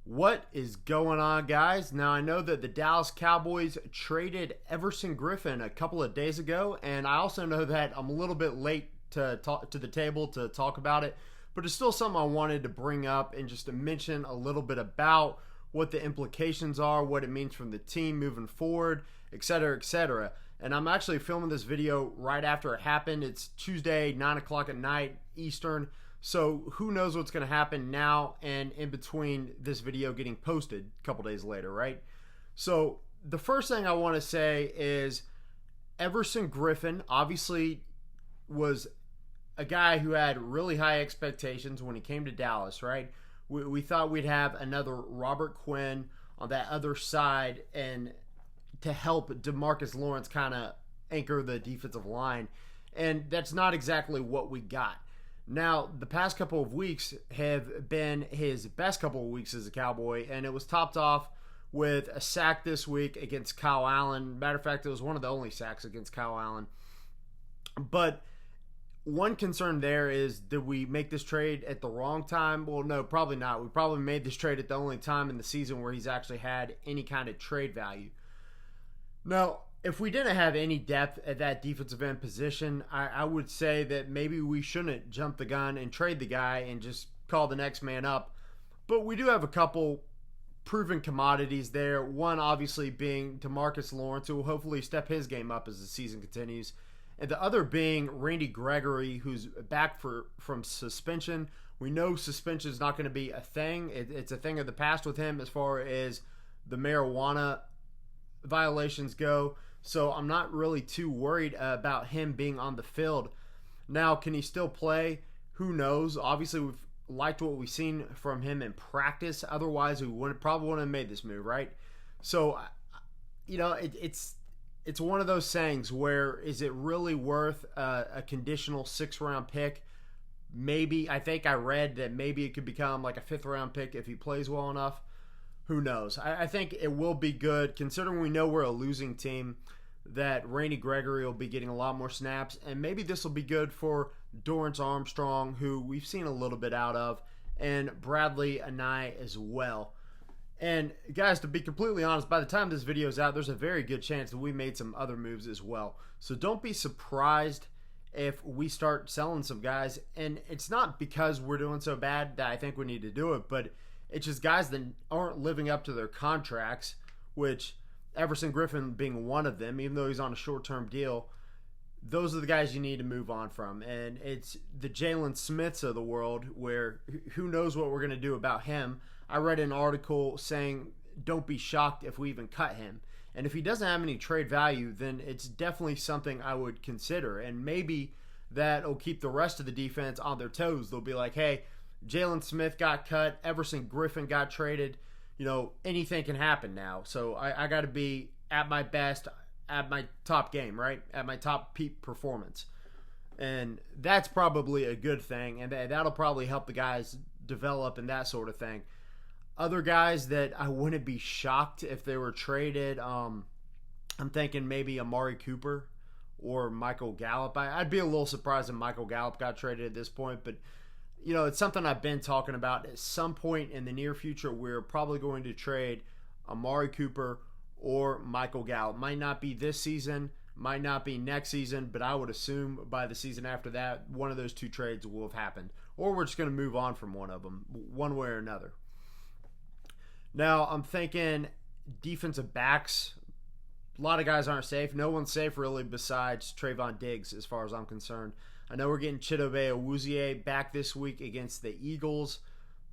What is going on, guys? Now, I know that the Dallas Cowboys traded Everson Griffen a couple of days ago, and I also know that I'm a little bit late to talk to the table to talk about it, but it's still something I wanted to bring up and just to mention a little bit about what the implications are, what it means from the team moving forward, etc., etc. And I'm actually filming this video right after it happened. It's Tuesday, 9 o'clock at night, Eastern. So who knows what's going to happen now and in between this video getting posted a couple days later, right? So the first thing I want to say is Everson Griffen obviously was a guy who had really high expectations when he came to Dallas, right? We thought we'd have another Robert Quinn on that other side and to help DeMarcus Lawrence kind of anchor the defensive line. And that's not exactly what we got. Now, the past couple of weeks have been his best couple of weeks as a Cowboy, and it was topped off with a sack this week against Kyle Allen. Matter of fact, it was one of the only sacks against Kyle Allen. But one concern there is, did we make this trade at the wrong time? Well, no, probably not. We probably made this trade at the only time in the season where he's actually had any kind of trade value. Now, if we didn't have any depth at that defensive end position, I would say that maybe we shouldn't jump the gun and trade the guy and just call the next man up. But we do have a couple proven commodities there. One obviously being DeMarcus Lawrence, who will hopefully step his game up as the season continues. And the other being Randy Gregory, who's back from suspension. We know suspension is not going to be a thing. It's a thing of the past with him as far as the marijuana violations go. So I'm not really too worried about him being on the field. Now, can he still play? Who knows? Obviously, we've liked what we've seen from him in practice. Otherwise, we probably wouldn't have made this move, right? So, it's one of those sayings where is it really worth a conditional 6th-round pick? Maybe. I think I read that maybe it could become like a 5th-round pick if he plays well enough. Who knows? I think it will be good, considering we know we're a losing team, that Randy Gregory will be getting a lot more snaps, and maybe this will be good for Dorrance Armstrong, who we've seen a little bit out of, and Bradley Anae as well. And guys, to be completely honest, by the time this video is out, there's a very good chance that we made some other moves as well. So don't be surprised if we start selling some guys, and it's not because we're doing so bad that I think we need to do it, but it's just guys that aren't living up to their contracts, which Everson Griffen being one of them, even though he's on a short-term deal. Those are the guys you need to move on from. And it's the Jalen Smiths of the world where who knows what we're going to do about him. I read an article saying don't be shocked if we even cut him. And if he doesn't have any trade value, then it's definitely something I would consider. And maybe that will keep the rest of the defense on their toes. They'll be like, hey, Jalen Smith got cut. Everson Griffen got traded. Anything can happen now. So I got to be at my best, at my top game, right? At my top peak performance. And that's probably a good thing. And that'll probably help the guys develop and that sort of thing. Other guys that I wouldn't be shocked if they were traded, I'm thinking maybe Amari Cooper or Michael Gallup. I'd be a little surprised if Michael Gallup got traded at this point, but it's something I've been talking about. At some point in the near future, we're probably going to trade Amari Cooper or Michael Gallup. Might not be this season, might not be next season, but I would assume by the season after that, one of those two trades will have happened. Or we're just going to move on from one of them, one way or another. Now, I'm thinking defensive backs. A lot of guys aren't safe. No one's safe, really, besides Trayvon Diggs, as far as I'm concerned. I know we're getting Chidobe Awuzie back this week against the Eagles,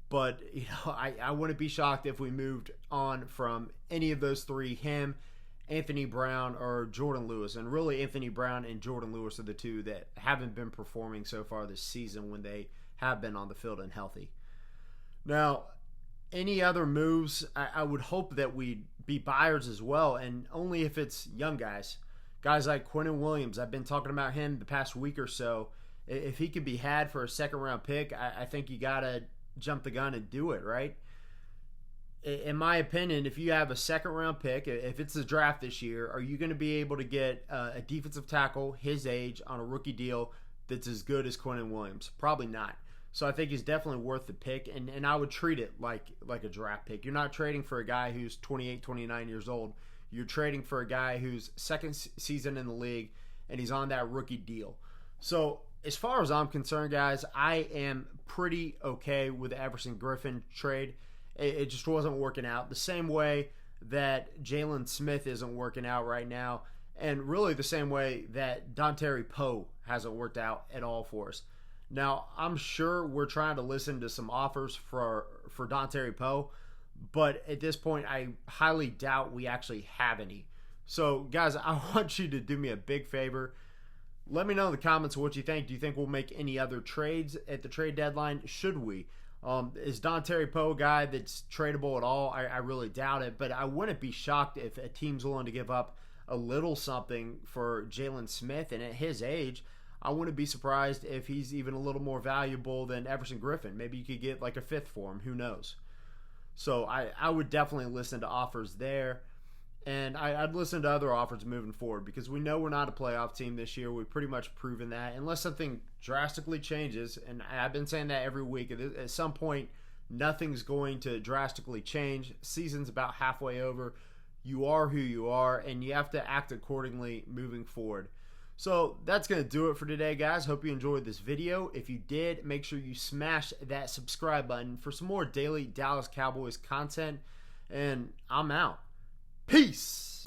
but I wouldn't be shocked if we moved on from any of those three, him, Anthony Brown, or Jordan Lewis. And really, Anthony Brown and Jordan Lewis are the two that haven't been performing so far this season when they have been on the field and healthy. Now, any other moves, I would hope that we'd be buyers as well, and only if it's young guys. Guys like Quinnen Williams, I've been talking about him the past week or so. If he could be had for a 2nd-round pick, I think you got to jump the gun and do it, right? In my opinion, if you have a 2nd-round pick, if it's the draft this year, are you going to be able to get a defensive tackle his age on a rookie deal that's as good as Quinnen Williams? Probably not. So I think he's definitely worth the pick, and I would treat it like a draft pick. You're not trading for a guy who's 28, 29 years old. You're trading for a guy who's second season in the league, and he's on that rookie deal. So as far as I'm concerned, guys, I am pretty okay with the Everson Griffen trade. It just wasn't working out the same way that Jalen Smith isn't working out right now, and really the same way that Dontari Poe hasn't worked out at all for us. Now, I'm sure we're trying to listen to some offers for Dontari Poe, but at this point, I highly doubt we actually have any. So, guys, I want you to do me a big favor. Let me know in the comments what you think. Do you think we'll make any other trades at the trade deadline? Should we? Is Dontari Poe a guy that's tradable at all? I really doubt it, but I wouldn't be shocked if a team's willing to give up a little something for Jalen Smith, and at his age, I wouldn't be surprised if he's even a little more valuable than Everson Griffen. Maybe you could get like a fifth for him. Who knows? So I would definitely listen to offers there. And I'd listen to other offers moving forward because we know we're not a playoff team this year. We've pretty much proven that. Unless something drastically changes, and I've been saying that every week, at some point, nothing's going to drastically change. Season's about halfway over. You are who you are, and you have to act accordingly moving forward. So that's going to do it for today, guys. Hope you enjoyed this video. If you did, make sure you smash that subscribe button for some more daily Dallas Cowboys content. And I'm out. Peace!